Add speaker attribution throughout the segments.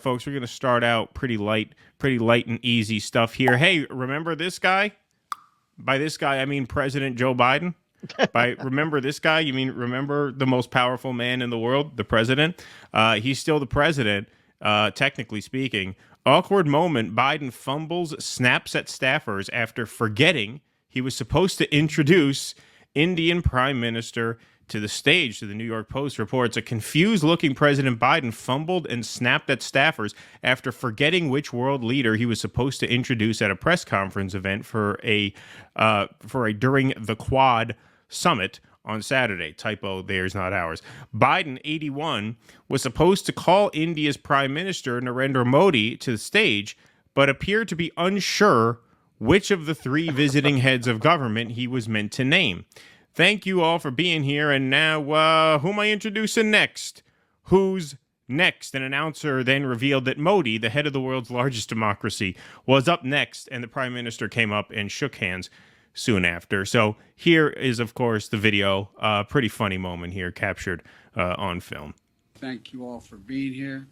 Speaker 1: Folks, we're going to start out pretty light and easy stuff here. Hey, remember this guy? By this guy, I mean President Joe Biden. By remember this guy, you mean remember the most powerful man in the world, the president? He's still the president, technically speaking. Awkward moment. Biden fumbles, snaps at staffers after forgetting he was supposed to introduce Indian Prime Minister to the stage. To the New York Post reports, a confused-looking President Biden fumbled and snapped at staffers after forgetting which world leader he was supposed to introduce at a press conference event for a during the Quad Summit on Saturday. Typo, theirs, not ours. Biden, 81, was supposed to call India's Prime Minister Narendra Modi to the stage, but appeared to be unsure which of the three visiting heads of government he was meant to name. Thank you all for being here, and now, who am I introducing next? Who's next? An announcer then revealed that Modi, the head of the world's largest democracy, was up next, and the Prime Minister came up and shook hands soon after. So here is, of course, the video. Pretty funny moment here, captured on film.
Speaker 2: Thank you all for being here,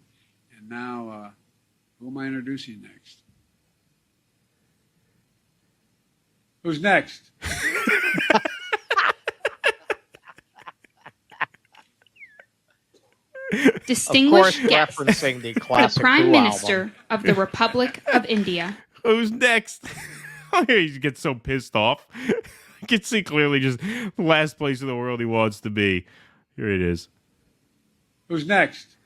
Speaker 2: and now, who am I introducing next? Who's next?
Speaker 3: Distinguished guest,
Speaker 4: referencing the classic
Speaker 3: the Prime
Speaker 4: Who
Speaker 3: Minister
Speaker 4: album.
Speaker 3: of the Republic of India.
Speaker 1: Who's next? He gets so pissed off. I can see clearly just the last place in the world he wants to be. Here it is.
Speaker 2: Who's next?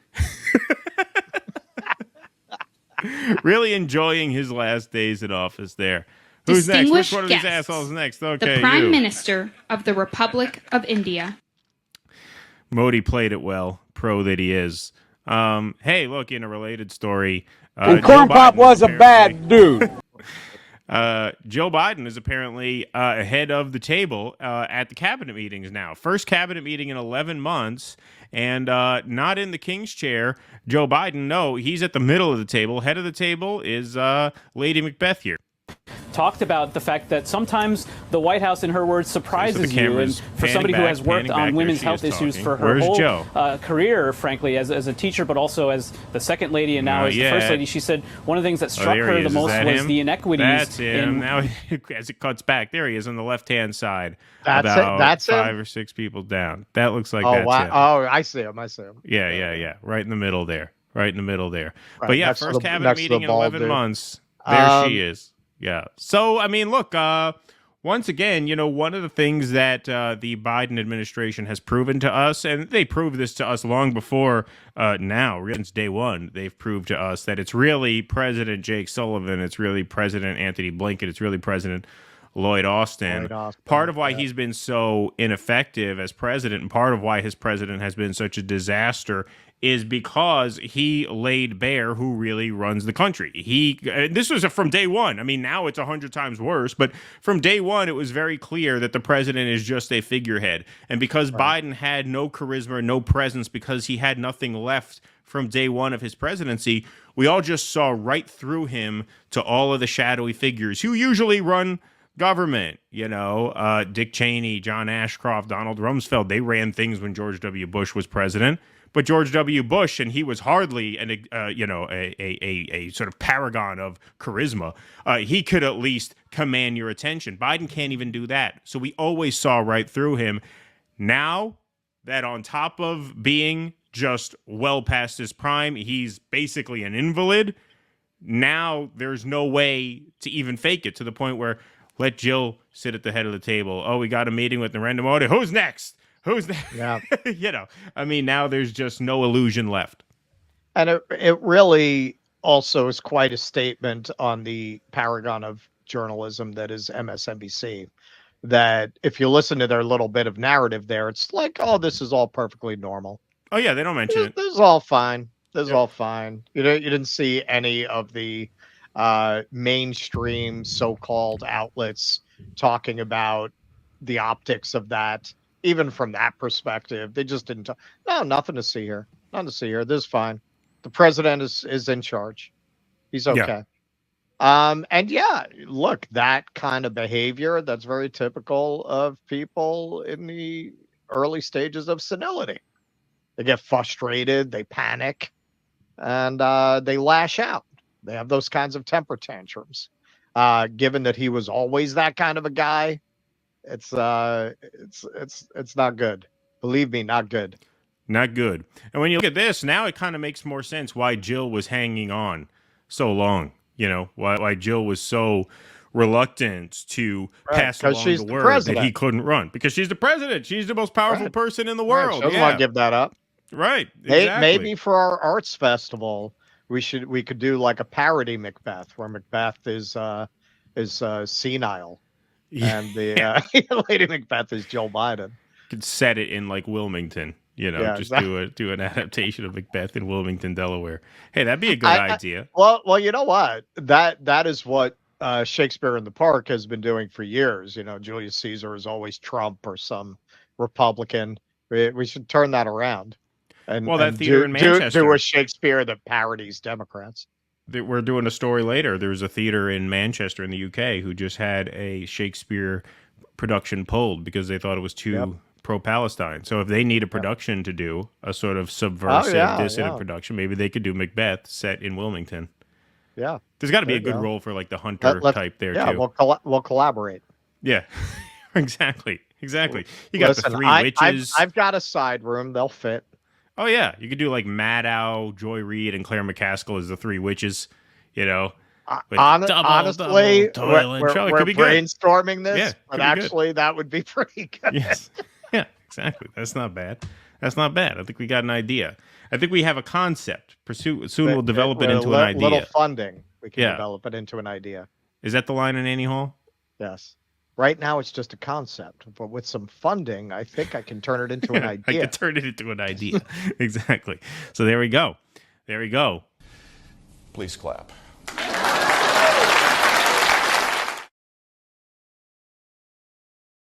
Speaker 1: Really enjoying his last days in office there. Who's next? Which one of these
Speaker 3: guests,
Speaker 1: assholes next? Okay,
Speaker 3: the Prime
Speaker 1: you.
Speaker 3: Minister of the Republic of India.
Speaker 1: Modi played it well, pro that he is. Hey, look, in a related story,
Speaker 5: Corn Pop was a bad dude.
Speaker 1: Joe Biden is apparently ahead of the table at the cabinet meetings now. First cabinet meeting in 11 months, and not in the king's chair. Joe Biden, no, he's at the middle of the table. Head of the table is Lady Macbeth here.
Speaker 6: Talked about the fact that sometimes the White House, in her words, surprises you. And for somebody who has worked on women's health issues for her whole career, frankly, as a teacher, but also as the second lady and now as the first lady, she said one of the things that struck her the most was the inequities.
Speaker 1: That's him. Now, as it cuts back, there he is on the left-hand side.
Speaker 4: That's
Speaker 1: about
Speaker 4: it. That's
Speaker 1: 5
Speaker 4: him?
Speaker 1: or 6 people down. That looks like
Speaker 4: Oh,
Speaker 1: that's
Speaker 4: wow.
Speaker 1: him.
Speaker 4: Oh, I see him.
Speaker 1: Yeah. Right in the middle there. Right
Speaker 4: Right,
Speaker 1: but yeah, first cabinet meeting in 11 months. There she is. Yeah. So, I mean, look, once again, one of the things that the Biden administration has proven to us, and they proved this to us long before now, since day one, they've proved to us that it's really President Jake Sullivan, it's really President Anthony Blinken, it's really President Lloyd Austin. Part of why he's been so ineffective as president, and part of why his president has been such a disaster, is because he laid bare who really runs the country. This was from day one. I mean, now it's 100 times worse, but from day one, it was very clear that the president is just a figurehead. And because Biden had no charisma, no presence, because he had nothing left from day one of his presidency, we all just saw right through him to all of the shadowy figures who usually run government. Dick Cheney, John Ashcroft, Donald Rumsfeld, they ran things when George W. Bush was president. But George W. Bush, and he was hardly a sort of paragon of charisma. He could at least command your attention. Biden can't even do that. So we always saw right through him. Now that on top of being just well past his prime, he's basically an invalid. Now there's no way to even fake it, to the point where let Jill sit at the head of the table. Oh, we got a meeting with Narendra Modi. Who's next? Who's that?
Speaker 4: Yeah.
Speaker 1: I mean, now there's just no illusion left.
Speaker 4: And it really also is quite a statement on the paragon of journalism that is MSNBC, that if you listen to their little bit of narrative there, it's like, oh, this is all perfectly normal.
Speaker 1: Oh, yeah, they don't mention it.
Speaker 4: This is all fine. This is all fine. You didn't see any of the mainstream so-called outlets talking about the optics of that. Even from that perspective, they just didn't talk. No, nothing to see here. Nothing to see here. This is fine. The president is in charge. He's okay. And yeah, look, that kind of behavior, that's very typical of people in the early stages of senility. They get frustrated. They panic. and they lash out. They have those kinds of temper tantrums. Given that he was always that kind of a guy, it's not good. Believe me, not good.
Speaker 1: Not good. And when you look at this, now it kind of makes more sense why Jill was hanging on so long. You know, why Jill was so reluctant to pass along the word that he couldn't run. Because she's the president. She's the most powerful person in the world.
Speaker 4: She doesn't want to give that up.
Speaker 1: Right. Exactly.
Speaker 4: Maybe for our arts festival, we could do like a parody Macbeth, where Macbeth is senile, and the Lady Macbeth is Joe Biden.
Speaker 1: Could set it in like Wilmington, you know, just exactly. do an adaptation of Macbeth in Wilmington, Delaware. Hey, that'd be a good idea.
Speaker 4: Well, you know what? That is what Shakespeare in the Park has been doing for years. You know, Julius Caesar is always Trump or some Republican. We should turn that around. And
Speaker 1: that theater in Manchester,
Speaker 4: do a Shakespeare that parodies Democrats.
Speaker 1: We're doing a story later. There's a theater in Manchester in the UK who just had a Shakespeare production pulled because they thought it was too pro-Palestine. So if they need a production to do a sort of subversive, dissident production, maybe they could do Macbeth set in Wilmington.
Speaker 4: Yeah,
Speaker 1: there's got to be a good role for like the hunter type there too.
Speaker 4: Yeah, we'll collaborate.
Speaker 1: Yeah, exactly. You got the three witches.
Speaker 4: I've got a side room. They'll fit.
Speaker 1: Oh yeah, you could do like Maddow, Joy Reid, and Claire McCaskill as the three witches. You know,
Speaker 4: honestly, we're brainstorming this,
Speaker 1: yeah,
Speaker 4: but actually, that would be pretty good.
Speaker 1: Yes, yeah, exactly. That's not bad. I think we got an idea. I think we have a concept. Soon we'll develop it into an idea.
Speaker 4: Little funding, we can develop it into an idea.
Speaker 1: Is that the line in Annie Hall?
Speaker 4: Yes. Right now, it's just a concept, but with some funding, I think I can turn it into an idea.
Speaker 1: I can turn it into an idea. Exactly. So there we go.
Speaker 7: Please clap.